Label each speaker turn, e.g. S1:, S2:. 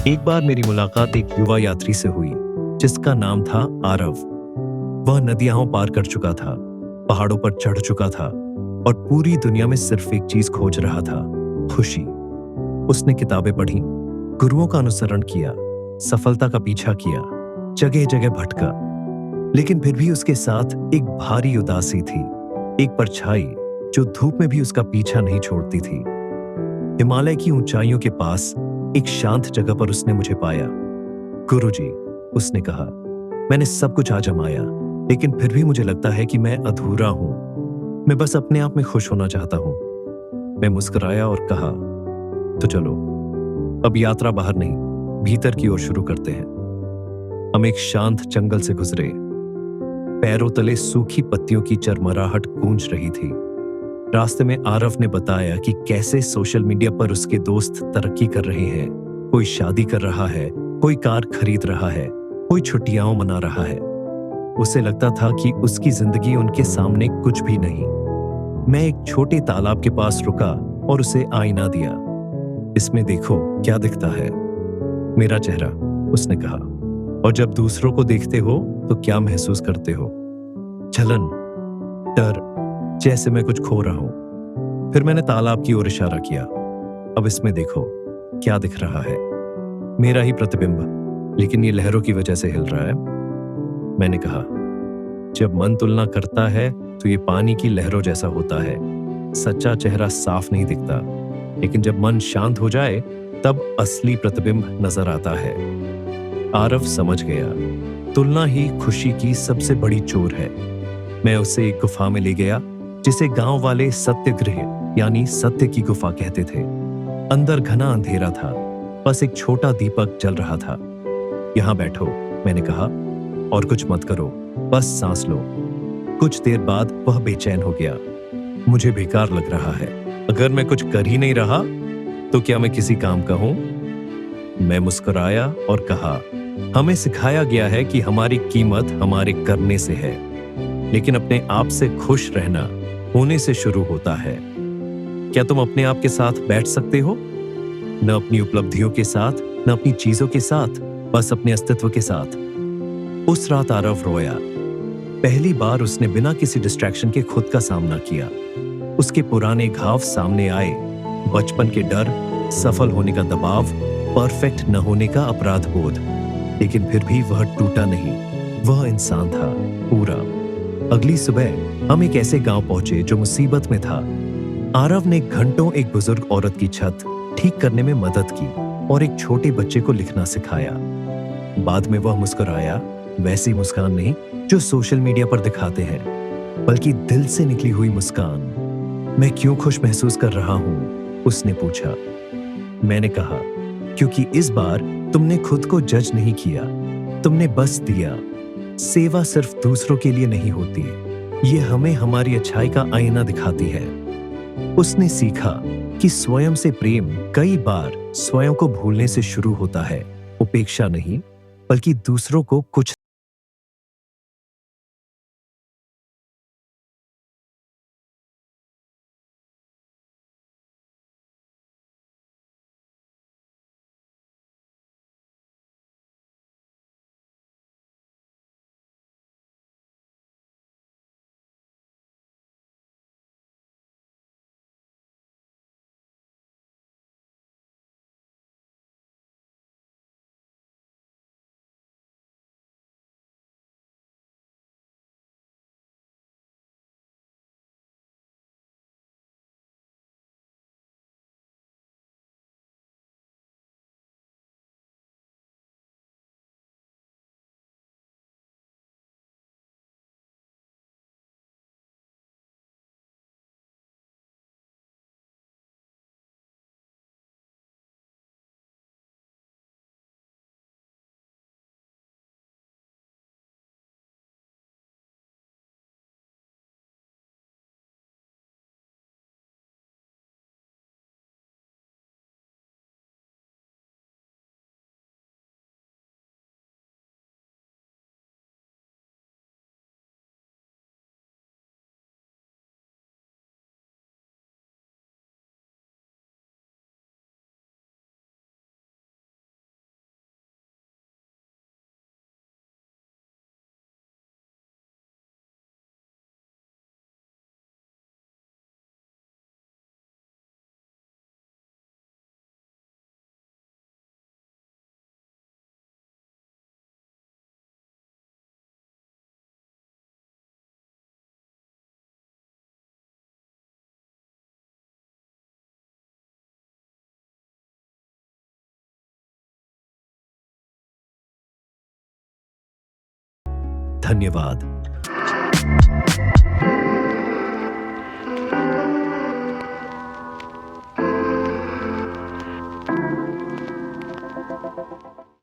S1: एक बार मेरी मुलाकात एक युवा यात्री से हुई जिसका नाम था आरव। वह नदियां पार कर चुका था, पहाड़ों पर चढ़ चुका था और पूरी दुनिया में सिर्फ एक चीज खोज रहा था, खुशी। उसने किताबें पढ़ी, गुरुओं का अनुसरण किया, सफलता का पीछा किया, जगह जगह भटका, लेकिन फिर भी उसके साथ एक भारी उदासी थी, एक परछाई जो धूप में भी उसका पीछा नहीं छोड़ती थी। हिमालय की ऊंचाइयों के पास एक शांत जगह पर उसने मुझे पाया। गुरुजी, उसने कहा, मैंने सब कुछ आजमाया, लेकिन फिर भी मुझे लगता है कि मैं अधूरा हूं। मैं बस अपने आप में खुश होना चाहता हूं। मैं मुस्कुराया और कहा, तो चलो, अब यात्रा बाहर नहीं, भीतर की ओर शुरू करते हैं। हम एक शांत जंगल से गुजरे। पैरों तले सूखी पत्तियों की चरमराहट गूंज रही थी। रास्ते में आरव ने बताया कि कैसे सोशल मीडिया पर उसके दोस्त तरक्की कर रहे हैं। कोई शादी कर रहा है, कोई कार खरीद रहा है, कोई छुट्टियां मना रहा है। उसे लगता था कि उसकी जिंदगी उनके सामने कुछ भी नहीं। मैं एक छोटे तालाब के पास रुका और उसे आईना दिया। इसमें देखो क्या दिखता है। मेरा चेहरा, उसने कहा। और जब दूसरों को देखते हो तो क्या महसूस करते हो? जलन, डर, जैसे मैं कुछ खो रहा हूं। फिर मैंने तालाब की ओर इशारा किया। अब इसमें देखो क्या दिख रहा है। मेरा ही प्रतिबिंब, लेकिन ये लहरों की वजह से हिल रहा है। मैंने कहा, जब मन तुलना करता है तो ये पानी की लहरों जैसा होता है। सच्चा चेहरा साफ नहीं दिखता, लेकिन जब मन शांत हो जाए तब असली प्रतिबिंब नजर आता है। आरव समझ गया, तुलना ही खुशी की सबसे बड़ी चोर है। मैं उसे एक गुफा में ले गया जिसे गांव वाले सत्यगृह यानी सत्य की गुफा कहते थे। अंदर घना अंधेरा था, बस एक छोटा दीपक जल रहा था। यहां बैठो, मैंने कहा, और कुछ मत करो, बस सांस लो। कुछ देर बाद वह बेचैन हो गया। मुझे बेकार लग रहा है। अगर मैं कुछ कर ही नहीं रहा तो क्या मैं किसी काम का हूं? मैं मुस्कुराया और कहा, हमें सिखाया गया है कि हमारी कीमत हमारे करने से है, लेकिन अपने आप से खुश रहना होने से शुरू होता है। क्या तुम अपने आप के साथ बैठ सकते हो? न अपनी उपलब्धियों के साथ, न अपनी चीजों के साथ, बस अपने अस्तित्व के साथ। उस रात आरव रोया। पहली बार उसने बिना किसी डिस्ट्रैक्शन के खुद का सामना किया। उसके पुराने घाव सामने आए, बचपन के डर, सफल होने का दबाव, परफेक्ट न होने का अपराध बोध। लेकिन फिर भी वह टूटा नहीं। वह इंसान था, पूरा। अगली सुबह हम एक ऐसे गांव पहुंचे जो मुसीबत में था। आरव ने घंटों एक बुजुर्ग औरत की छत ठीक करने में मदद की और एक छोटे बच्चे को लिखना सिखाया। बाद में वह मुस्कुराया, वैसी मुस्कान नहीं जो सोशल मीडिया पर दिखाते हैं, बल्कि दिल से निकली हुई मुस्कान। मैं क्यों खुश महसूस कर रहा हूं? उसने पूछा। मैंने कहा, क्योंकि इस बार तुमने खुद को जज नहीं किया, तुमने बस दिया। सेवा सिर्फ दूसरों के लिए नहीं होती, ये हमें हमारी अच्छाई का आईना दिखाती है। उसने सीखा कि स्वयं से प्रेम कई बार स्वयं को भूलने से शुरू होता है, उपेक्षा नहीं, बल्कि दूसरों को कुछ धन्यवाद।